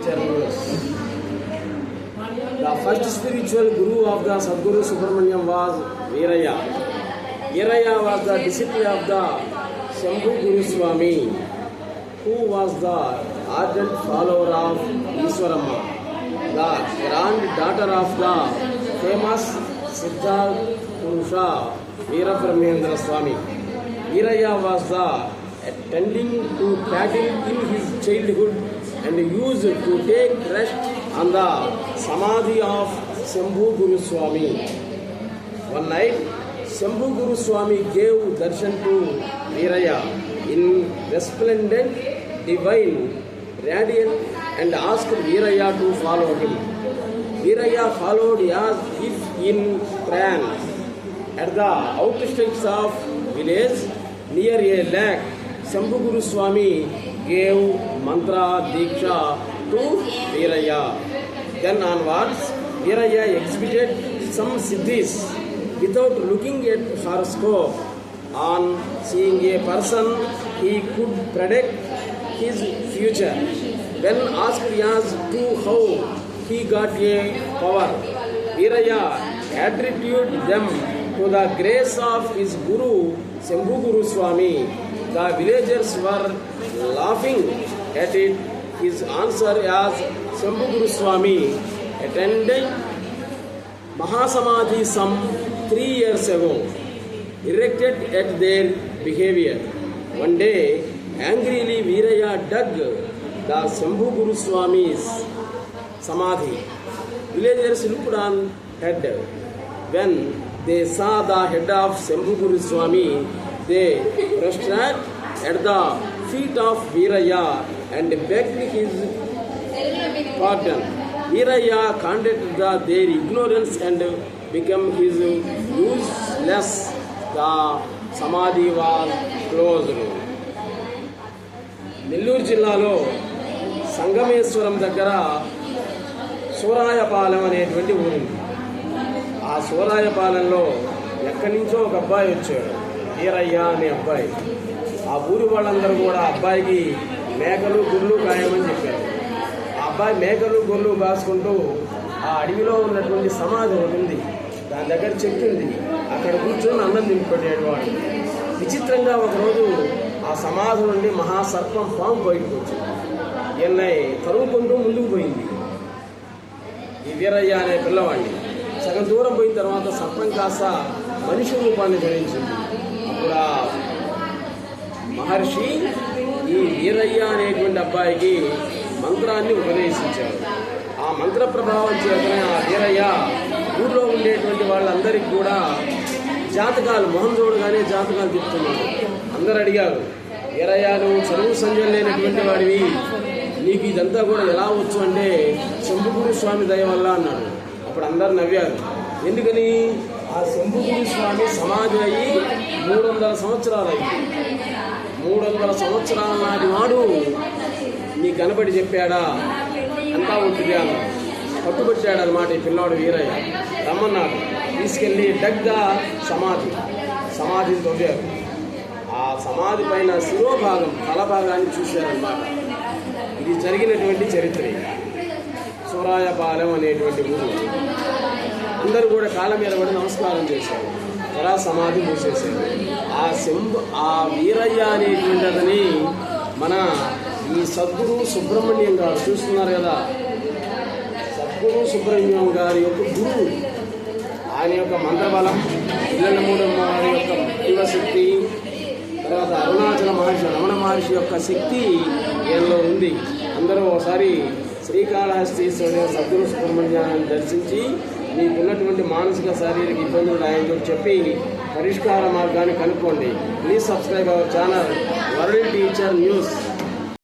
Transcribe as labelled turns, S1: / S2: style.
S1: Teacher News. The first spiritual guru of the Sadguru Subramaniam was Veeraya. Veeraya was the disciple of the Shambhu Guru Swami, who was the ardent follower of Iswaramma, the granddaughter of the famous Siddhartha Purusha Veerabrahmendra Swami. Veeraya was attending to cattle in his childhood and used to take rest on the Samadhi of Shambhu Guru Swami. One night, Shambhu Guru Swami gave darshan to Veeraya in resplendent divine radiance and asked Veeraya to follow him. Veeraya followed as if in trance. At the outskirts of village near a lake, Shambhu Guru Swami gave mantra diksha to Veeraya. Then onwards, Veeraya exhibited some siddhis without looking at horoscope. On seeing a person, he could predict his future. When asked as to how he got a power, Veeraya attributed them to the grace of his Guru, Shambhu Guru Swami. The villagers were laughing at it. His answer as Shambhu Guru Swami attended Mahasamadhi some 3 years ago, irritated at their behavior. One day, angrily Veeraya dug the Shambhu Guru Swami's Samadhi. Villagers looked on head. When they saw the head of Shambhu Guru Swami, they prostrated at the feet of Veeraya and begged his pardon. Veeraya condemned their ignorance and became his useless. The Samadhi was closed. Nellore జిల్లాలో సంగమేశ్వరం దగ్గర సూరాయపాలెం అనేటువంటి ఊరుంది. ఆ సూరాయపాలెంలో ఎక్కడి నుంచో ఒక అబ్బాయి వచ్చాడు, వీరయ్య అనే అబ్బాయి. ఆ ఊరి వాళ్ళందరూ కూడా అబ్బాయికి మేకలు గుర్లు కాయమని చెప్పారు. ఆ అబ్బాయి మేకలు గుర్లు కాసుకుంటూ ఆ అడవిలో ఉన్నటువంటి సమాధి ఒకటి ఉంది, దాని దగ్గర చెట్టు ఉంది, అక్కడ కూర్చొని అన్నం తింటుపడేవాడు. విచిత్రంగా ఒకరోజు ఆ సమాధి నుండి మహాసర్పం పాము బయటకు వచ్చింది. ఈయన్ని తరుముకుంటూ ముందుకు పోయింది ఈ వీరయ్య అనే పిల్లవాడిని. సగం దూరం పోయిన తర్వాత సర్పం కాస్త మనిషి రూపాన్ని ధరించింది. అప్పుడు ఆ మహర్షి ఈ వీరయ్య అనేటువంటి అబ్బాయికి మంత్రాన్ని ఉపదేశించారు. ఆ మంత్ర ప్రభావం చేతనే ఆ వీరయ్య ఊళ్ళో ఉండేటువంటి వాళ్ళందరికీ కూడా జాతకాలు, మొహం చూడగానే జాతకాలు చెప్తున్నాడు. అందరు అడిగారు, వీరయ్య నువ్వు చదువు సంజయం లేనటువంటి వాడివి, నీకు ఇదంతా కూడా ఎలా వచ్చు అంటే శంభు గురు స్వామి దయ వల్ల అన్నాడు. అప్పుడు అందరు నవ్వారు. ఎందుకని? ఆ శంభు గురు స్వామి సమాధి అయ్యి 300 సంవత్సరాలు అయ్యింది. 300 సంవత్సరాల నాటి వాడు నీకు కనబడి చెప్పాడా? అంతా ఉంటుంది అన్నాడు. పట్టుబట్టాడు అనమాట ఈ పిల్లాడు వీరయ్య. రమ్మన్నాడు, తీసుకెళ్ళి డగ్గా సమాధిని తవ్వారు. ఆ సమాధి పైన శిరోభాగం, తలభాగాన్ని చూశారన్నమాట. ఇది జరిగినటువంటి చరిత్ర. సూరాయపాలెం అనేటువంటి ఊరు. అందరూ కూడా కాళ్ళ మీద పడి నమస్కారం చేశారు. అలా సమాధి మూసేశారు. ఆ వీరయ్య అనేటువంటి అతని మన ఈ సద్గురు సుబ్రహ్మణ్యం గారు చూస్తున్నారు కదా, సద్గురు సుబ్రహ్మణ్యం గారి యొక్క గురువు. ఆయన యొక్క మంత్రబలం, ఇళ్ళమూడమ్మ వారి యొక్క శివశక్తి, తర్వాత అరుణాచల మహర్షి, రమణ మహర్షి యొక్క శక్తి ఈయనలో ఉంది. అందరూ ఒకసారి శ్రీకాళహస్తీశ్వరుడు సద్గురు సుబ్రహ్మణ్యాన్ని దర్శించి మీకున్నటువంటి మానసిక శారీరక ఇబ్బందులు ఆయనతో చెప్పి పరిష్కార మార్గాన్ని కనుక్కోండి. Please subscribe our channel world teacher news.